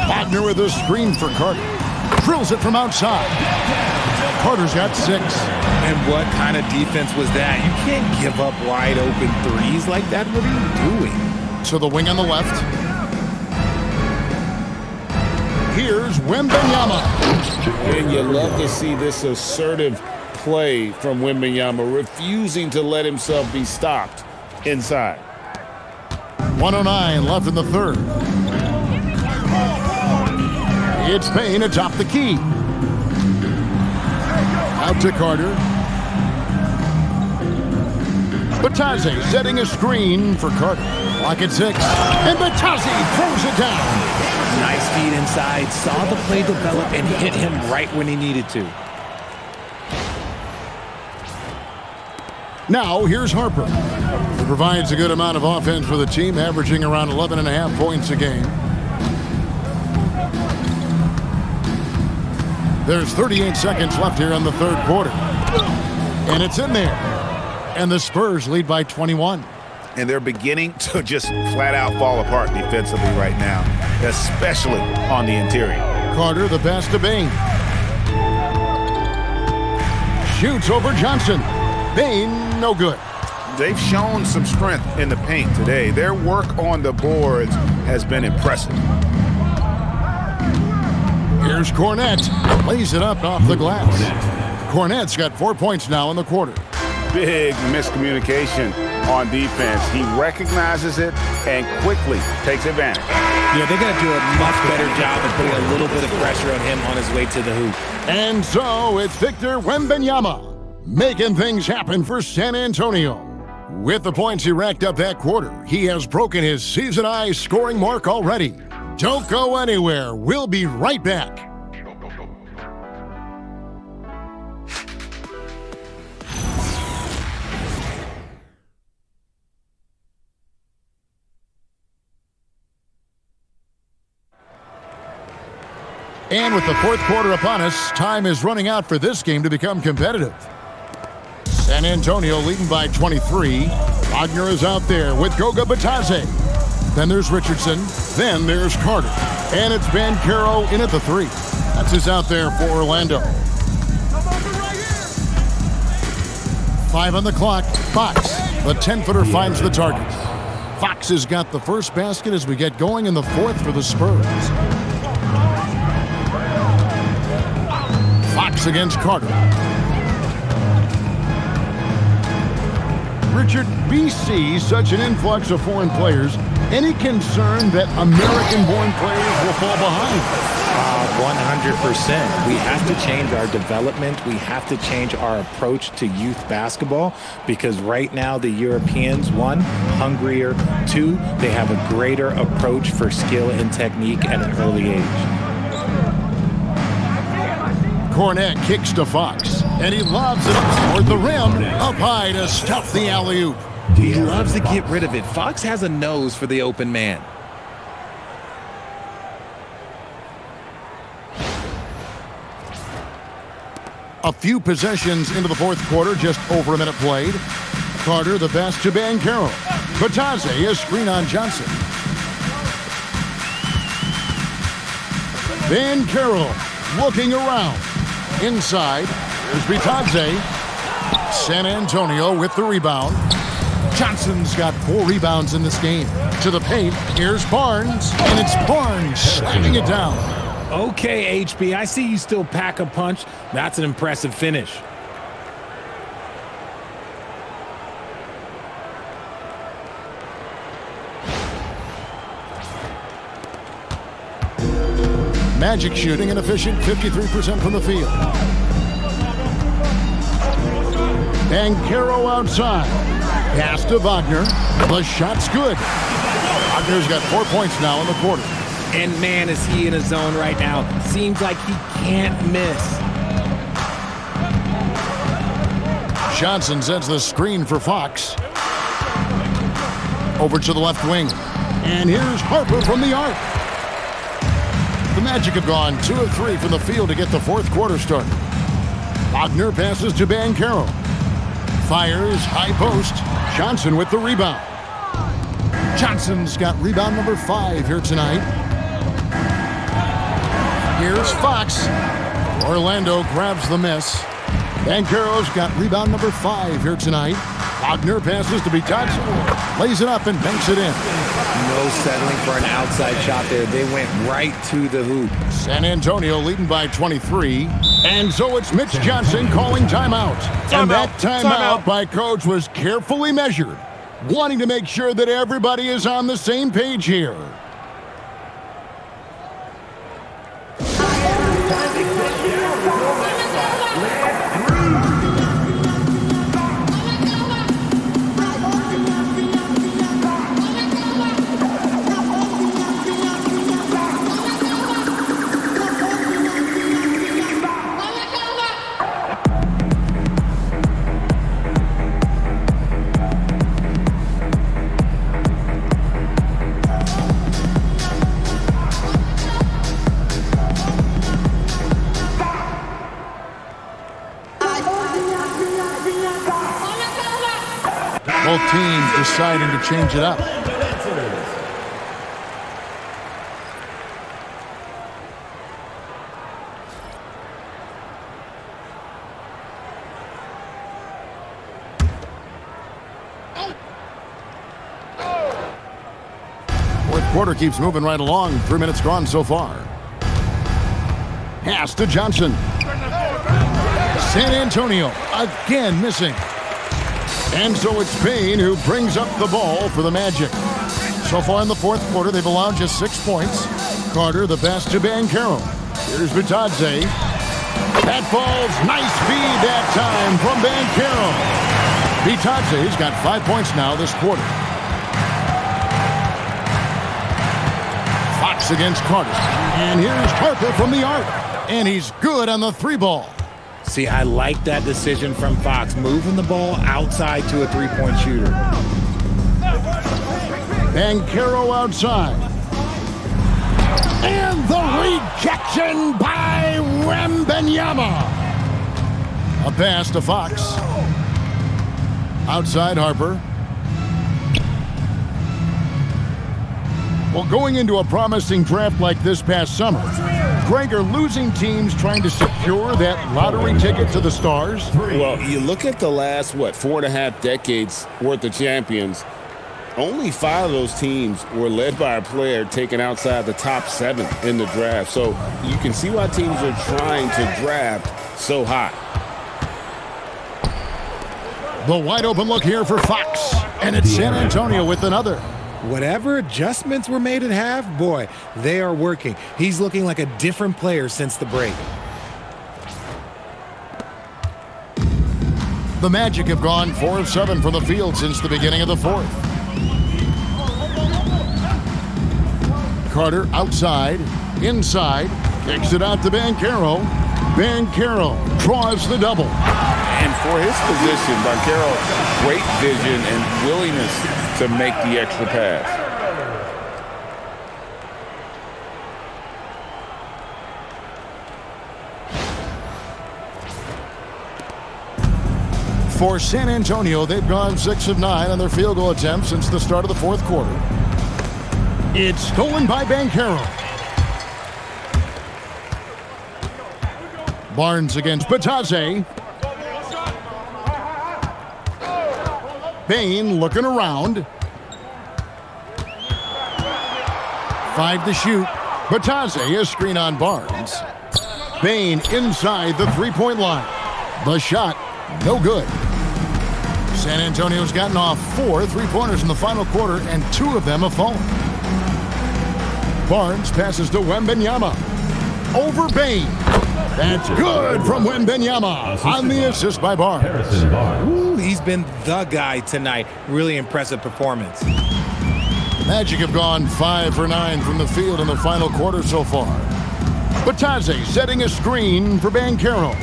Wagner with a screen for Carter. Drills it from outside. Carter's got 6. And what kind of defense was that? You can't give up wide open threes like that. What are you doing? To the wing on the left. Here's Wembanyama. And you love to see this assertive play from Wembanyama, refusing to let himself be stopped inside. 1:09 left in the third. It's Payne atop the key. Out to Carter. Batadze setting a screen for Carter. Clock at 6. And Batadze throws it down. Nice feed inside. Saw the play develop and hit him right when he needed to. Now here's Harper. He provides a good amount of offense for the team, averaging around 11.5 points a game. There's 38 seconds left here in the third quarter. And it's in there. And the Spurs lead by 21. And they're beginning to just flat out fall apart defensively right now, especially on the interior. Carter the pass to Bane. Shoots over Johnson. Bain, no good. They've shown some strength in the paint today. Their work on the boards has been impressive. Here's Cornette. Lays it up off the glass. Cornette's got 4 points now in the quarter. Big miscommunication on defense. He recognizes it and quickly takes advantage. Yeah, they're going to do a much better job of putting a little bit of pressure on him on his way to the hoop. And so it's Victor Wembanyama making things happen for San Antonio. With the points he racked up that quarter, he has broken his season-high scoring mark already. Don't go anywhere. We'll be right back. And with the fourth quarter upon us, time is running out for this game to become competitive. San Antonio leading by 23. Wagner is out there with Goga Batadze. Then there's Richardson. Then there's Carter. And it's Banchero in at the 3. That's who's out there for Orlando. 5 on the clock. Fox, the 10-footer, finds the target. Fox has got the first basket as we get going in the fourth for the Spurs. Fox against Carter. Richard, we see such an influx of foreign players. Any concern that American-born players will fall behind? 100%. We have to change our development. We have to change our approach to youth basketball because right now the Europeans, 1, hungrier, 2, they have a greater approach for skill and technique at an early age. Cornette kicks to Fox, and he lobs it up toward the rim, up high to stuff the alley-oop. He loves to get rid of it. Fox has a nose for the open man. A few possessions into the fourth quarter, just over a minute played. Carter the pass to Banchero. Batadze, a screen on Johnson. Banchero looking around. Inside, there's Batadze. San Antonio with the rebound. Johnson's got 4 rebounds in this game. To the paint, here's Barnes, and it's Barnes slamming it down. Okay, HB, I see you still pack a punch. That's an impressive finish. Magic shooting an efficient 53% from the field. Banchero outside. Pass to Wagner. The shot's good. Wagner's got 4 points now in the quarter. And man, is he in a zone right now. Seems like he can't miss. Johnson sends the screen for Fox. Over to the left wing. And here's Harper from the arc. The Magic have gone 2 of 3 from the field to get the fourth quarter started. Wagner passes to Banchero. Fires, high post. Johnson with the rebound. Johnson's got rebound number 5 here tonight. Here's Fox. Orlando grabs the miss. Banchero's got rebound number 5 here tonight. Wagner passes to Batadze. Lays it up and banks it in. No settling for an outside shot there. They went right to the hoop. San Antonio leading by 23. And so it's Mitch Johnson calling timeout. And that timeout by coach was carefully measured, wanting to make sure that everybody is on the same page here. Both teams deciding to change it up. Quarter keeps moving right along. 3 minutes gone so far. Pass to Johnson. San Antonio again missing. And so it's Payne who brings up the ball for the Magic. So far in the fourth quarter, they've allowed just 6 points. Carter, the pass to Banchero. Here's Bitadze. That ball's nice feed that time from Banchero. Bitadze's got 5 points now this quarter. Fox against Carter. And here's Harper from the arc. And he's good on the 3-ball. See, I like that decision from Fox, moving the ball outside to a 3-point shooter. Banchero outside. And the rejection by Wembanyama. A pass to Fox. Outside Harper. Well, going into a promising draft like this past summer, Greg, are losing teams trying to secure that lottery ticket to the stars? Well, you look at the last, 4.5 decades worth of champions, only 5 of those teams were led by a player taken outside the top 7 in the draft. So you can see why teams are trying to draft so high. The wide open look here for Fox. And it's San Antonio with another. Whatever adjustments were made at half, boy, they are working. He's looking like a different player since the break. The Magic have gone 4 of 7 from the field since the beginning of the fourth. Carter outside, inside, kicks it out to Banchero. Banchero draws the double. And for his position, Banchero, great vision and willingness to make the extra pass. For San Antonio, they've gone 6 of 9 on their field goal attempts since the start of the fourth quarter. It's stolen by Banchero. Barnes against Bitadze. Payne looking around. 5 to shoot. Bitadze, a screen on Barnes. Payne inside the 3-point line. The shot, no good. San Antonio's gotten off 4 3-pointers in the final quarter, and 2 of them have fallen. Barnes passes to Wembanyama. Over Payne. That's good from Wembanyama on the assist by Barnes. Ooh, he's been the guy tonight. Really impressive performance. Magic have gone 5 for 9 from the field in the final quarter so far. Bitadze setting a screen for Banchero.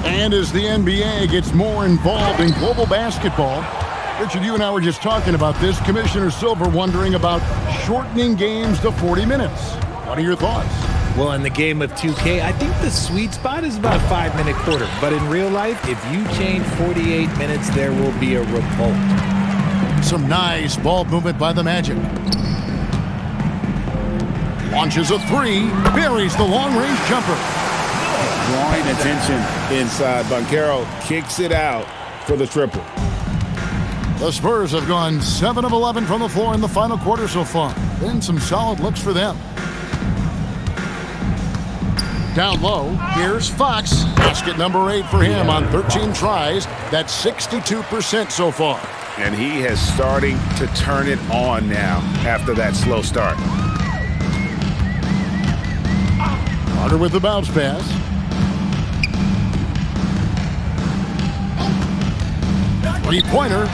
And as the NBA gets more involved in global basketball, Richard, you and I were just talking about this. Commissioner Silver wondering about shortening games to 40 minutes. What are your thoughts? Well, in the game of 2K, I think the sweet spot is about a 5-minute quarter. But in real life, if you change 48 minutes, there will be a revolt. Some nice ball movement by the Magic. Launches a 3, buries the long-range jumper. Drawing attention inside. Banchero kicks it out for the triple. The Spurs have gone 7 of 11 from the floor in the final quarter so far. Been some solid looks for them. Down low, here's Fox. Basket number 8 for him on 13 tries. That's 62% so far. And he is starting to turn it on now after that slow start. Carter with the bounce pass. Three-pointer.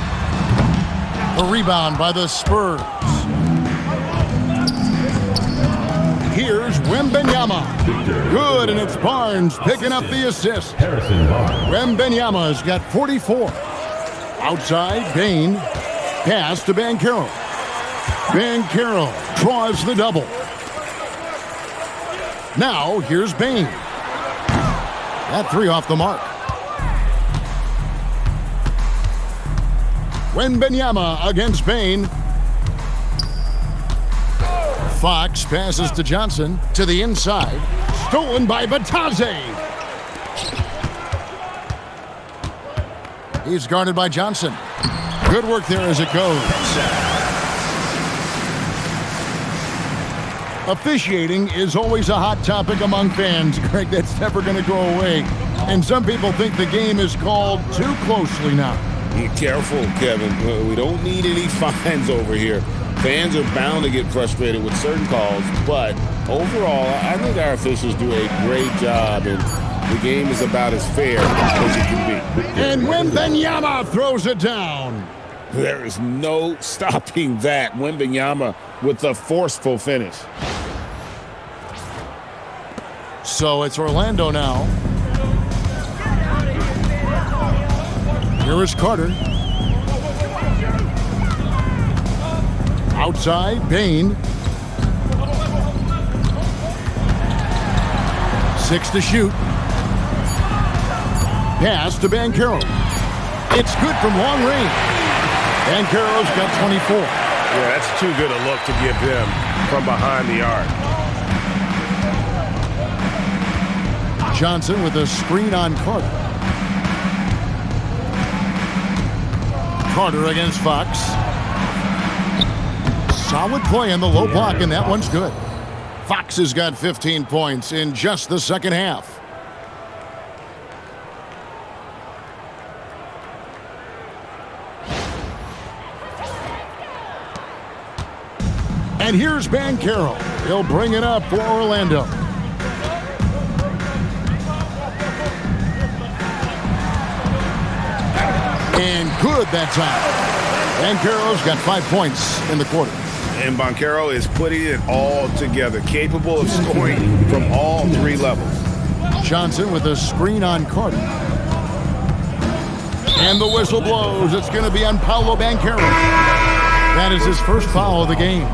The rebound by the Spurs. Here's Wembanyama. Good, and it's Barnes picking up the assist. Wembanyama's got 44. Outside, Payne. Pass to Banchero. Banchero draws the double. Now, here's Payne. That 3 off the mark. Wembanyama against Payne. Fox passes to Johnson to the inside. Stolen by Bitadze. He's guarded by Johnson. Good work there as it goes. Officiating is always a hot topic among fans, Greg. That's never going to go away. And some people think the game is called too closely now. Be careful, Kevin. We don't need any fines over here. Fans are bound to get frustrated with certain calls, but overall, I think our officials do a great job, and the game is about as fair as it can be. And Wembanyama throws it down. There is no stopping that. Wembanyama with the forceful finish. So it's Orlando now. Here is Carter. Outside, Bain. 6 to shoot. Pass to Banchero. It's good from long range. Banchero's got 24. Yeah, that's too good a look to give them from behind the arc. Johnson with a screen on Carter. Carter against Fox. Solid play in the low block, and that one's good. Fox has got 15 points in just the second half. And here's Banchero. He'll bring it up for Orlando. And good that time. Banchero's got 5 points in the quarter. And Banchero is putting it all together, capable of scoring from all 3 levels. Johnson with a screen on Carter. And the whistle blows. It's going to be on Paolo Banchero. That is his first foul of the game.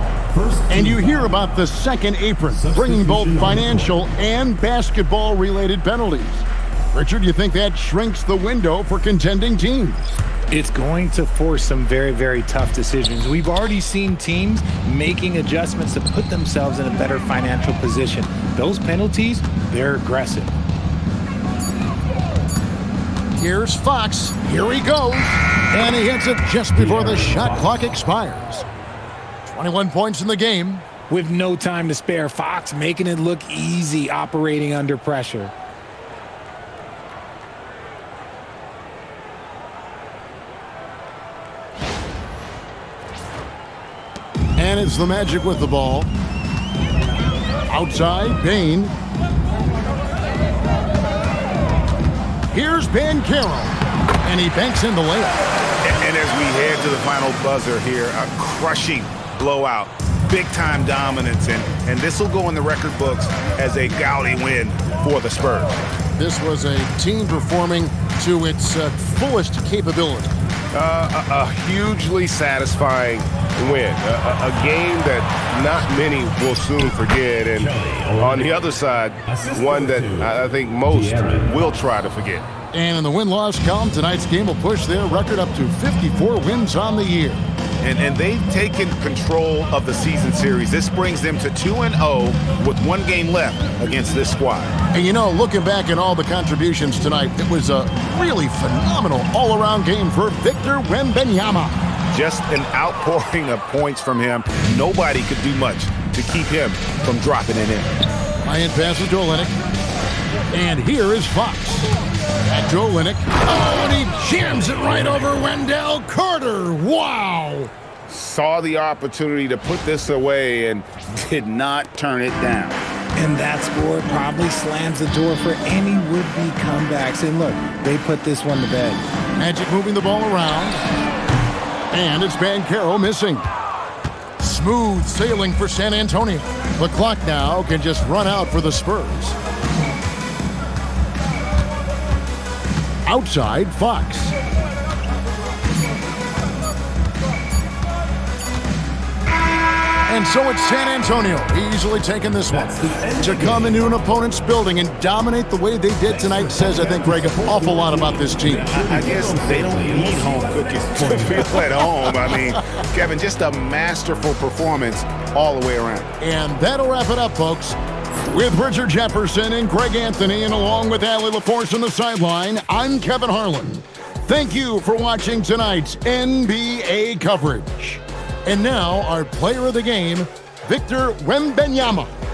And you hear about the second apron, bringing both financial and basketball-related penalties. Richard, do you think that shrinks the window for contending teams? It's going to force some very, very tough decisions. We've already seen teams making adjustments to put themselves in a better financial position. Those penalties, they're aggressive. Here's Fox. Here he goes. And he hits it just before the shot clock expires. 21 points in the game. With no time to spare, Fox making it look easy operating under pressure. And it's the Magic with the ball. Outside, Bain. Here's Banchero. And he banks in the layup. And as we head to the final buzzer here, a crushing blowout, big-time dominance, and this will go in the record books as a gaudy win for the Spurs. This was a team performing to its fullest capability. A hugely satisfying win. A game that not many will soon forget. And on the other side, one that I think most will try to forget. And in the win-loss column, tonight's game will push their record up to 54 wins on the year. And they've taken control of the season series. This brings them to 2-0 with 1 game left against this squad. And you know, looking back at all the contributions tonight, it was a really phenomenal all-around game for Victor Wembanyama. Just an outpouring of points from him. Nobody could do much to keep him from dropping it in. High-end passes to Olynyk. And here is Fox. Back to Olynyk. Oh, and he jams it right over Wendell Carter. Wow. Saw the opportunity to put this away and did not turn it down. And that score probably slams the door for any would-be comebacks. And look, they put this one to bed. Magic moving the ball around. And it's Banchero missing. Smooth sailing for San Antonio. The clock now can just run out for the Spurs. Outside, Fox. And so it's San Antonio easily taking this one. To come into an opponent's building and dominate the way they did tonight says, I think, Greg, an awful lot about this team. I guess they don't need home cookies to feel at home. I mean, Kevin, just a masterful performance all the way around. And that'll wrap it up, folks. With Richard Jefferson and Greg Anthony, and along with Allie LaForce on the sideline, I'm Kevin Harlan. Thank you for watching tonight's NBA coverage. And now, our player of the game, Victor Wembanyama.